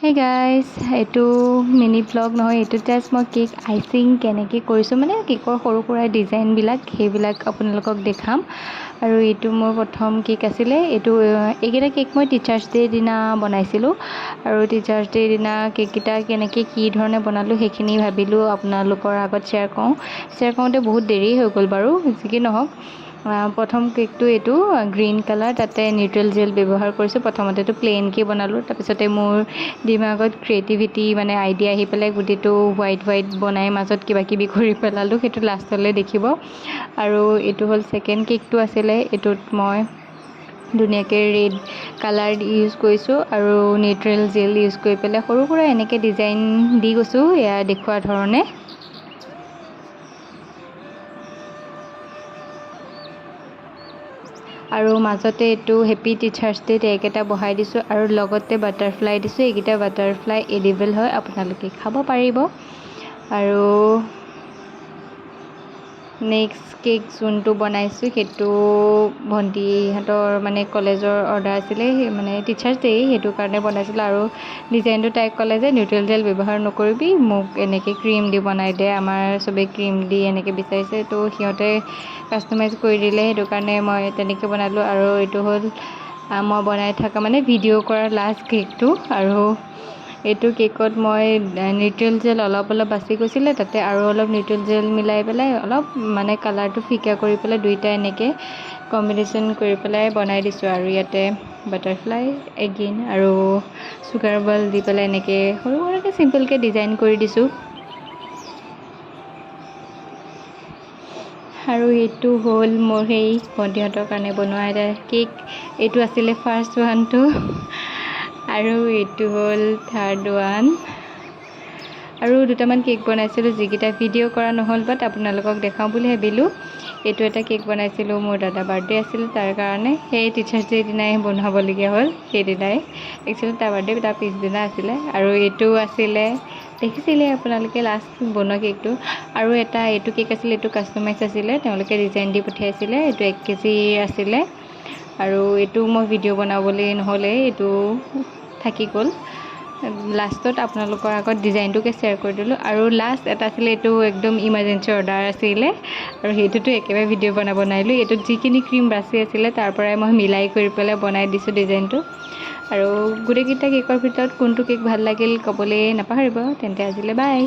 Hey guys, এইটো mini blog নহয়, এইটো জাষ্ট মই কেক আইচিং কেনেকৈ কৰিছোঁ মানে কেকৰ সৰু সুৰা ডিজাইনবিলাক সেইবিলাক আপোনালোকক দেখাম। আৰু এইটো মোৰ প্ৰথম কেক আছিলে। এইকেইটা কেক মই টিচাৰ্ছ ডে'ৰ দিনা বনাইছিলোঁ। আৰু টিচাৰ্ছ ডে'ৰ দিনা কেককেইটা কেনেকৈ কি ধৰণে বনালোঁ সেইখিনি ভাবিলোঁ আপোনালোকৰ আগত শ্বেয়াৰ কৰোঁতে বহুত দেৰি হৈ গ'ল বাৰু, যি কি নহওক। প্ৰথম কেকটো এইটো গ্ৰীণ কালাৰ, তাতে নিউট্ৰেল জেল ব্যৱহাৰ কৰিছোঁ। প্ৰথমতেতো প্লেইনকৈ বনালোঁ, তাৰপিছতে মোৰ দিমাগত ক্ৰিয়েটিভিটি মানে আইডিয়া আহি পেলাই গোটেইটো হোৱাইট বনাই মাজত কিবা কিবি কৰি পেলালোঁ, সেইটো লাষ্টলৈ দেখিব। আৰু এইটো হ'ল ছেকেণ্ড কেকটো আছিলে। এইটোত মই ধুনীয়াকৈ ৰেড কালাৰ ইউজ কৰিছোঁ আৰু নিউট্ৰেল জেল ইউজ কৰি পেলাই সৰু সুৰা এনেকৈ ডিজাইন দি গৈছোঁ এয়া দেখুওৱা ধৰণে। আৰু মাজতে এইটো হেপী টিচাৰ্ছ ডে টেগ এটা বহাই দিছোঁ আৰু লগতে বাটাৰফ্লাই দিছোঁ। এইকেইটা বাটাৰফ্লাই এডিবল হয়, আপোনালোকে খাব পাৰিব। আৰু নেক্সট কেক যোনটো বনাইছোঁ সেইটো ভণ্টিহঁতৰ মানে কলেজৰ অৰ্ডাৰ আছিলে, মানে টিচাৰ্ছ ডে সেইটো কাৰণে বনাইছিলোঁ। আৰু ডিজাইনটো তাইক ক'লে যে নিউট্ৰেল জেল ব্যৱহাৰ নকৰিবি, মোক এনেকৈ ক্ৰীম দি বনাই দে, আমাৰ চবেই ক্ৰীম দি এনেকৈ বিচাৰিছে, তো সিহঁতে কাষ্টমাইজ কৰি দিলে, সেইটো কাৰণে মই তেনেকৈ বনালোঁ। আৰু এইটো হ'ল মই বনাই থকা মানে ভিডিঅ' কৰা লাষ্ট কেকটো। আৰু এইটো কেকত মই নিউট্ৰেল জেল অলপ বাচি গৈছিলে, তাতে আৰু অলপ নিউট্ৰেল জেল মিলাই পেলাই অলপ মানে কালাৰটো ফিকা কৰি পেলাই দুইটা এনেকৈ কম্বিনেশ্যন কৰি পেলাই বনাই দিছোঁ। আৰু ইয়াতে বাটাৰফ্লাই এগেইন আৰু চুগাৰ বল দি পেলাই এনেকৈ সৰু সুৰাকৈ চিম্পলকৈ ডিজাইন কৰি দিছোঁ। আৰু এইটো হ'ল মোৰ সেই ভণ্টিহঁতৰ কাৰণে বনোৱা এটা কেক। এইটো আছিলে ফাৰ্ষ্ট ওৱানটো আৰু এইটো হ'ল থাৰ্ড ওৱান। আৰু দুটামান কেক বনাইছিলোঁ যিকেইটা ভিডিঅ' কৰা নহ'ল, বাট আপোনালোকক দেখাওঁ বুলি ভাবিলোঁ। এইটো এটা কেক বনাইছিলোঁ, মোৰ দাদা বাৰ্থডে আছিল, তাৰ কাৰণে সেই টিচাৰ্ছ ডে'ৰ দিনাই বনাবলগীয়া হ'ল। সেইদিনাই একচুৱেলি তাৰ বাৰ্থডে তাৰ পিছদিনা আছিলে। আৰু এইটো আছিলে, দেখিছিলে আপোনালোকে লাষ্ট বনোৱা কেকটো। আৰু এইটো কেক আছিলে, এইটো কাষ্টমাইজ আছিলে, তেওঁলোকে ডিজাইন দি পঠিয়াইছিলে। এইটো 1 kg আছিলে। আৰু এইটো মই ভিডিঅ' বনাবলৈ নহ'লে, এইটো থাকি গ'ল। লাষ্টত আপোনালোকৰ আগত ডিজাইনটোকে শ্বেয়াৰ কৰি দিলোঁ। আৰু লাষ্ট এটা আছিলে, এইটো একদম ইমাৰ্জেঞ্চি অৰ্ডাৰ আছিলে, আৰু সেইটোতো একেবাৰে ভিডিঅ' বনাব নোৱাৰিলোঁ। এইটোত যিখিনি ক্ৰীম বাচি আছিলে তাৰ পৰাই মই মিলাই কৰি পেলাই বনাই দিছোঁ ডিজাইনটো। আৰু গোটেইকেইটা কেকৰ ভিতৰত কোনটো কেক ভাল লাগিল ক'বলৈ নাপাহৰিব। তেন্তে আজিলৈ বাই।